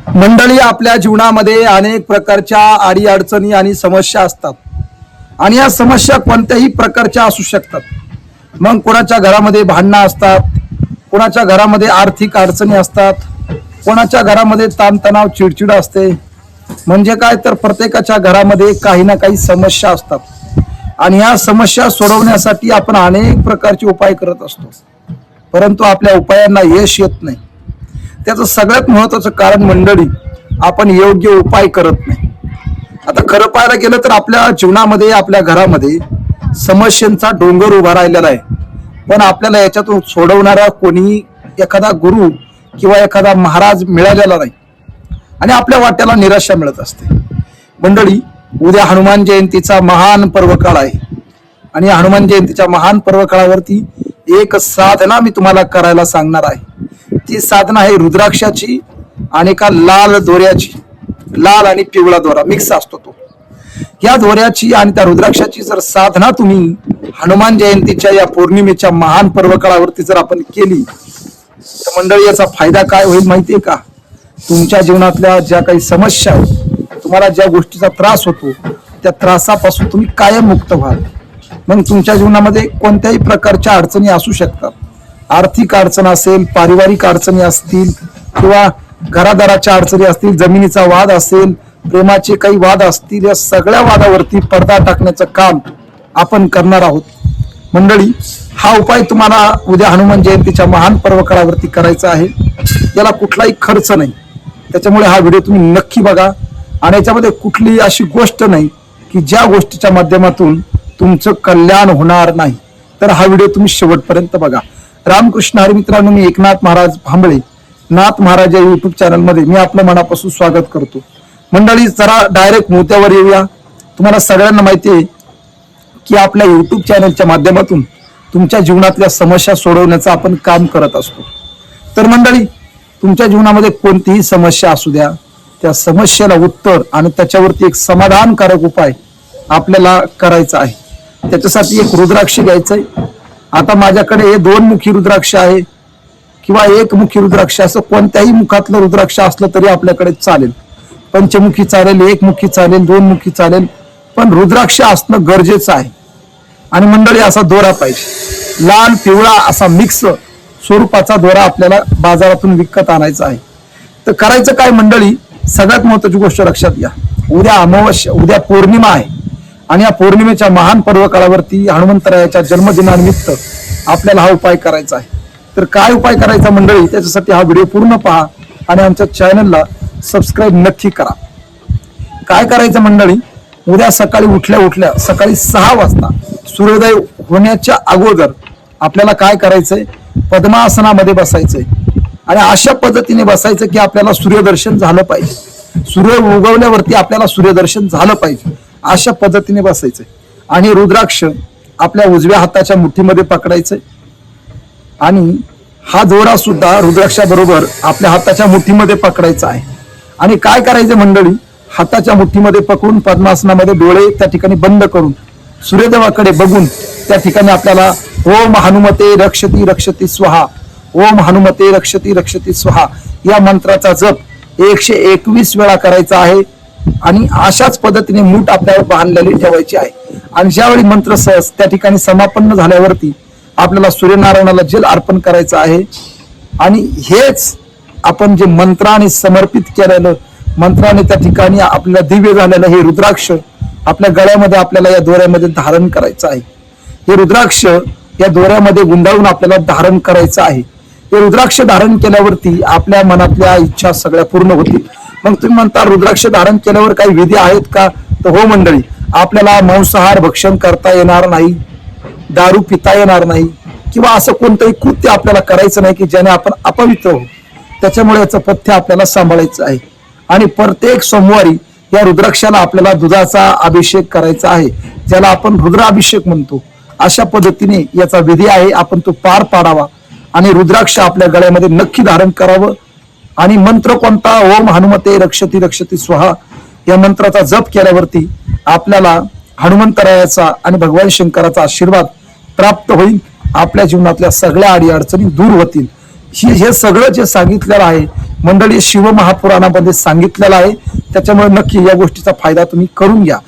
मंडळी, आपल्या जीवनामध्ये अनेक प्रकारच्या अडीअडचणी आणि समस्या असतात आणि या समस्या कोणत्याही प्रकारच्या असू शकतात. मग कोणाच्या घरामध्ये भांडणं असतात, कोणाच्या घरामध्ये आर्थिक अडचणी असतात, कोणाच्या घरामध्ये ताणतणाव, चिडचिड असते. म्हणजे काय तर प्रत्येकाच्या घरामध्ये काही ना काही समस्या असतात आणि या समस्या सोडवण्यासाठी आपण अनेक प्रकारचे उपाय करत असतो, परंतु आपल्या उपायांना यश येत नाही. त्याचं सगळ्यात महत्वाचं कारण मंडळी, आपण योग्य उपाय करत नाही. आता खरं पाहायला गेलं तर आपल्या जीवनामध्ये, आपल्या घरामध्ये समस्यांचा डोंगर उभा राहिलेला आहे, पण आपल्याला याच्यातून सोडवणारा कोणी एखादा गुरु किंवा एखादा महाराज मिळालेला नाही आणि आपल्या वाट्याला निराशा मिळत असते. मंडळी, उद्या हनुमान जयंतीचा महान पर्वकाळ आहे आणि या हनुमान जयंतीच्या महान पर्वकाळावरती एक साधना मी तुम्हाला करायला सांगणार आहे. ती साधना आहे रुद्राक्षाची आणि एका लाल दोऱ्याची. लाल आणि पिवळा दोरा मिक्स असतो तो. या दोऱ्याची आणि त्या रुद्राक्षाची जर साधना तुम्ही हनुमान जयंतीच्या या पौर्णिमेच्या महान पर्वकाळावरती जर आपण केली तर मंडळी, याचा फायदा काय होईल माहितीये का? तुमच्या जीवनातल्या ज्या काही समस्या आहेत, तुम्हाला ज्या गोष्टीचा त्रास होतो, त्या त्रासापासून तुम्ही कायम मुक्त व्हाल. मग तुमच्या जीवनामध्ये कोणत्याही प्रकारच्या अडचणी असू शकतात. आर्थिक अडचण असेल, पारिवारिक अडचणी असतील किंवा घरादाराच्या अडचणी असतील, जमिनीचा वाद असेल, प्रेमाचे काही वाद असतील, या सगळ्या वादावरती पडदा टाकण्याचं काम आपण करणार आहोत. मंडळी, हा उपाय तुम्हाला उद्या हनुमान जयंतीच्या महान पर्वकाळावरती करायचा आहे. याला कुठलाही खर्च नाही, त्याच्यामुळे हा व्हिडिओ तुम्ही नक्की बघा. आणि याच्यामध्ये कुठलीही अशी गोष्ट नाही की ज्या गोष्टीच्या माध्यमातून तुमचं कल्याण होणार नाही. तर हा व्हिडिओ तुम्ही शेवटपर्यंत बघा. रामकृष्ण हरी मित्रांनो, मी एकनाथ महाराज भांबळे, नाथ महाराज या युट्यूब चॅनलमध्ये मी आपलं मनापासून स्वागत करतो. मंडळी, जरा डायरेक्ट मुद्द्यावर येऊया. तुम्हाला सगळ्यांना माहिती आहे की आपल्या युट्यूब चॅनलच्या माध्यमातून तुमच्या जीवनातल्या समस्या सोडवण्याचं आपण काम करत असतो. तर मंडळी, तुमच्या जीवनामध्ये कोणतीही समस्या असू द्या, त्या समस्येला उत्तर आणि त्याच्यावरती एक समाधानकारक उपाय आपल्याला करायचा आहे. त्याच्यासाठी एक रुद्राक्ष घ्यायचंय. आता माझ्याकडे हे 2 मुखी रुद्राक्ष आहे किंवा 1 मुखी रुद्राक्ष, असं कोणत्याही मुखातलं रुद्राक्ष असलं तरी आपल्याकडे चालेल. पंचमुखी चालेल, 1 मुखी चालेल, 2 मुखी चालेल, पण रुद्राक्ष असणं गरजेचं आहे. आणि मंडळी, असा दोरा पाहिजे, लाल पिवळा असा मिक्स स्वरूपाचा दोरा आपल्याला बाजारातून विकत आणायचा आहे. तर करायचं काय मंडळी, सगळ्यात महत्वाची गोष्ट लक्षात घ्या. उद्या अमावस्या, उद्या पौर्णिमा आहे आणि या पौर्णिमेच्या महान पर्वकाळावरती हनुमंतरायाच्या जन्मदिनानिमित्त आपल्याला हा उपाय करायचा आहे. तर काय उपाय करायचा मंडळी, त्याच्यासाठी हा व्हिडिओ पूर्ण पहा आणि आमच्या चॅनलला सबस्क्राईब नक्की करा. काय करायचं मंडळी, उद्या सकाळी उठल्या सकाळी 6 वाजता सूर्योदय होण्याच्या अगोदर आपल्याला काय करायचंय, पद्मासनामध्ये बसायचंय आणि अशा पद्धतीने बसायचं की आपल्याला सूर्यदर्शन झालं पाहिजे. सूर्य उगवल्यावरती आपल्याला सूर्यदर्शन झालं पाहिजे, अशा पद्धतीने बसायचंय. आणि रुद्राक्ष आपल्या उजव्या हाताच्या मुठीमध्ये पकडायचंय आणि हा दोरा सुद्धा रुद्राक्षाबरोबर आपल्या हाताच्या मुठीमध्ये पकडायचा आहे. आणि काय करायचं मंडळी, हाताच्या मुठीमध्ये पकडून पद्मासनामध्ये डोळे त्या ठिकाणी बंद करून सूर्यदेवाकडे बघून त्या ठिकाणी आपल्याला ओम हनुमते रक्षती रक्षती स्वाहा, ओम हनुमते रक्षती रक्षती स्वाहा या मंत्राचा जप 121 वेळा करायचा आहे. आणि अशाच पद्धतीने मूठ आपल्यावर बांधलेली ठेवायची आहे. आणि ज्यावेळी मंत्र सहज त्या ठिकाणी समापन्न झाल्यावरती आपल्याला सूर्यनारायणाला जल अर्पण करायचं आहे. आणि हेच आपण जे मंत्राने समर्पित केलेलं, मंत्राने त्या ठिकाणी आपल्याला दिव्य झालेलं हे रुद्राक्ष आपल्या गळ्यामध्ये आपल्याला या दोऱ्यामध्ये धारण करायचं आहे. हे रुद्राक्ष या दोऱ्यामध्ये गुंडाळून आपल्याला धारण करायचं आहे. हे रुद्राक्ष धारण केल्यावरती आपल्या मनातल्या इच्छा सगळ्या पूर्ण होतील. मग तुम्ही म्हणता, रुद्राक्ष धारण केल्यावर काही विधी आहेत का? तर हो मंडळी, आपल्याला मांसाहार भक्षण करता येणार नाही, दारू पिता येणार नाही किंवा असं कोणतंही कृत्य आपल्याला करायचं नाही की ज्याने आपण अपवित्र हो. त्याच्यामुळे याचं पथ्य आपल्याला सांभाळायचं आहे. आणि प्रत्येक सोमवारी या रुद्राक्षाला आपल्याला दुधाचा अभिषेक करायचा आहे, ज्याला आपण रुद्राभिषेक म्हणतो. अशा पद्धतीने याचा विधी आहे, आपण तो पार पाडावा आणि रुद्राक्ष आपल्या गळ्यामध्ये नक्की धारण करावं. आणि मंत्र कोणता, ओम हनुमते रक्षती रक्षती स्वाहा या मंत्राचा जप केल्यावरती आपल्याला हनुमंतरायाचा आणि भगवान शंकराचा आशीर्वाद प्राप्त होईल. आपल्या जीवनातल्या सगळ्या अडीअडचणी दूर होतील. हे सगळं जे सांगितलेलं आहे मंडळी शिवमहापुराणामध्ये सांगितलेलं आहे. त्याच्यामुळे नक्की या गोष्टीचा फायदा तुम्ही करून घ्या.